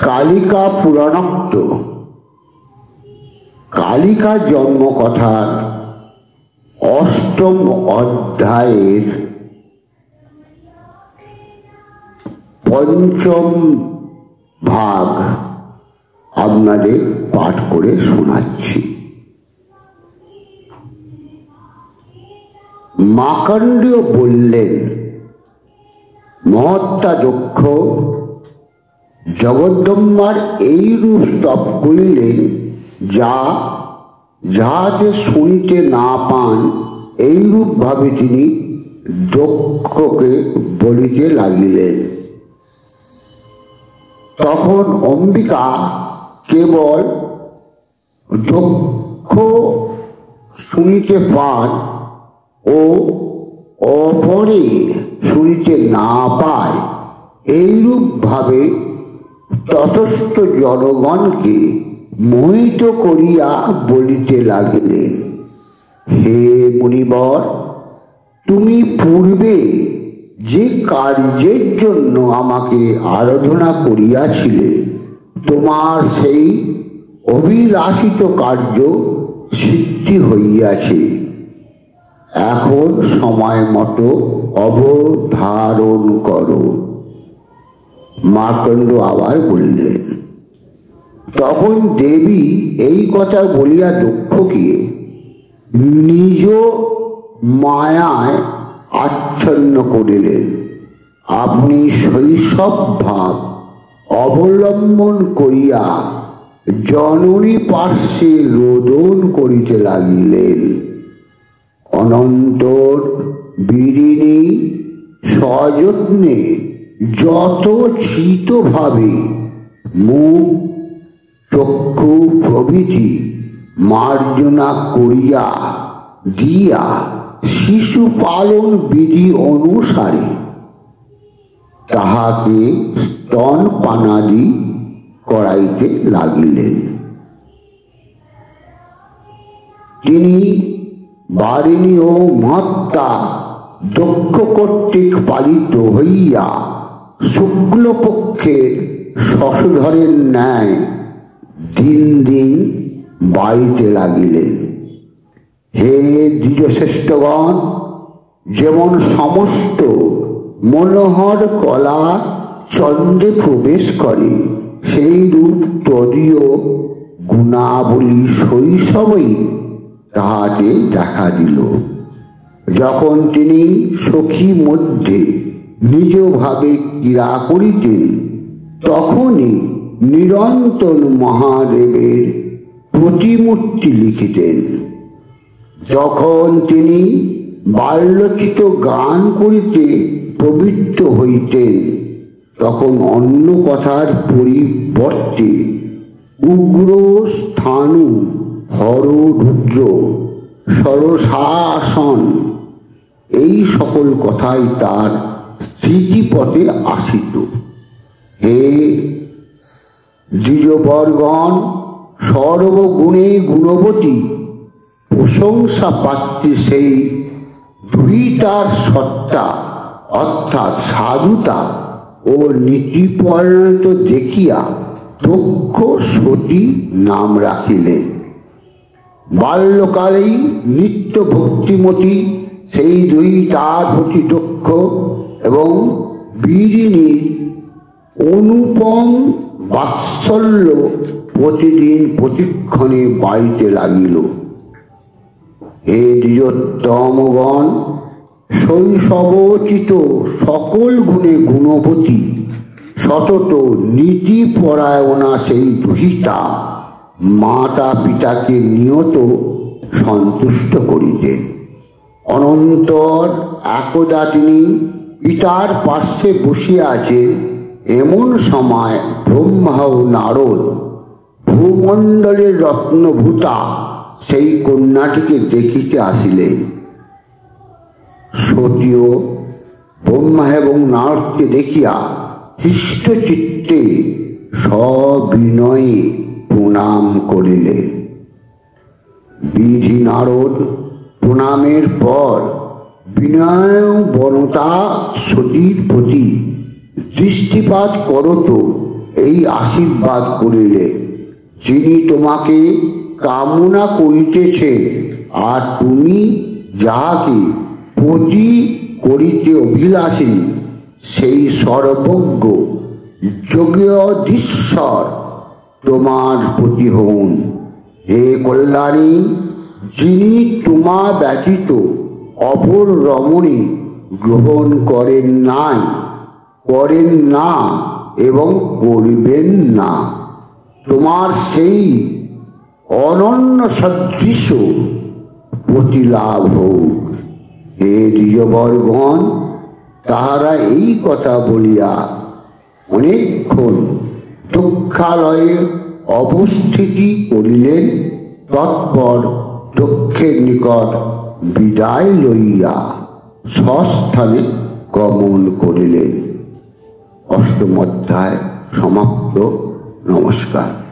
কালিকা পুরাণোক্ত কালিকা জন্মকথার অষ্টম অধ্যায়ের পঞ্চম ভাগ আপনাদের পাঠ করে শোনাচ্ছি। মার্কণ্ডেয় বললেন, মহাত্মা দক্ষ জগদ্দম্বার এইরূপ স্তব করিলেন যাহাতে শুনিতে না পান, এইরূপ ভাবে তিনি দক্ষকে বলিতে লাগিলেন। তখন অম্বিকা কেবল দক্ষ শুনিতে পান ও অপরে শুনিতে না পায়, এইরূপ ভাবে ততস্থ জনগণকে মোহিত করিয়া বলিতে লাগিলেন, হে মুনিবর, তুমি পূর্বে যে কার্যের জন্য আমাকে আরাধনা করিয়াছিলে, তোমার সেই অভিলাষিত কার্য সিদ্ধি হইয়াছে। এখন সময় মতো অবধারণ করো। মার্কণ্ড আবার বললেন। তখন দেবী এই কথা বলিয়া দক্ষকে নিজ মায়ায় আচ্ছন্ন করিলেন। আপনি শৈশব ভাব অবলম্বন করিয়া জননী পার্শ্বে রোদন করিতে লাগিলেন। অনন্তর বীরিণী সযত্নে যথোচিতভাবে মুখ চক্ষু প্রভৃতি মার্জনা করিয়া দিয়া শিশু পালন বিধি অনুসারে তাহাকে স্তন পানাদি করাইতে লাগিলেন। তিনি বারিণী ও মহাত্মা দক্ষ কর্তৃক পালিত হইয়া শুক্লপক্ষের শশধরের ন্যায় দিন দিন বাড়িতে লাগিলেন। হে দ্বিজশ্রেষ্ঠগণ, যেমন সমস্ত মনোহর কলা চন্দ্রে প্রবেশ করে, সেই রূপ তদীয় গুণাবলী শৈশবেই তাহাতে দেখা দিল। যখন তিনি সখী মধ্যে নিজভাবে ক্রীড়া করিতেন, তখনই নিরন্তর মহাদেবের প্রতিমূর্তি লিখিতেন। যখন তিনি বাল্যচিত গান করিতে প্রবৃত্ত হইতেন, তখন অন্য কথার পরিবর্তে উগ্র স্থাণু, হর, রুদ্র, সরসাসন এই সকল কথাই তার স্মৃতিপটে আসিত। হে দ্বিজবর্গণ, সর্বগুণে গুণবতী প্রশংসা পাত্রী সেই দুহিতার সত্তা অর্থাৎ সাধুতা ও নীতিপরায়ণতা দেখিয়া দক্ষ সতী নাম রাখিলেন। বাল্যকালেই নিত্য ভক্তিমতী সেই দুহিতার প্রতি দক্ষ এবং বীরিণীর অনুপম বাৎসল্য প্রতিদিন প্রতিক্ষণে বাড়িতে লাগিল। হে দ্বিজোত্তমগণ, শৈশবোচিত সকল গুণে গুণবতী সতত নীতিপরায়ণা সেই দুহিতা মাতা পিতাকে নিয়ত সন্তুষ্ট করিতেন। অনন্তর একদা তিনি পিতার পার্শ্বে বসিয়া আছেন, এমন সময় ব্রহ্মা ও নারদ ভূমণ্ডলের রত্নভূতা সেই কন্যাটিকে দেখিতে আসিলেন। সতীও ব্রহ্মা এবং নারদকে দেখিয়া হৃষ্ট চিত্তে সবিনয়ে প্রণাম করিলেন। বিধি নারদ প্রণামের পর বিনয় বনতা সতীর প্রতি দৃষ্টিপাত করত এই আশীর্বাদ করিলেন, যিনি তোমাকে কামনা করিতেছে, আর তুমি যাহাকে পতি করিতে অভিলাষিনী, সেই সর্বজ্ঞ যোগীশ্বর তোমার প্রতি হন। হে কল্যাণী, যিনি তোমা ব্যতীত অপর রমণী গ্রহণ করেন না এবং করবেন না, তোমার সেই অনন্য সদৃশ প্রতিলাভ হোক। হে দ্বিজবরগণ, তাহারা এই কথা বলিয়া অনেকক্ষণ দক্ষালয়ে অবস্থিতি করিলেন। তৎপর দক্ষের নিকট বিদায় লইয়া স্বস্থানে গমন করিলেন। অষ্টম অধ্যায় সমাপ্ত। নমস্কার।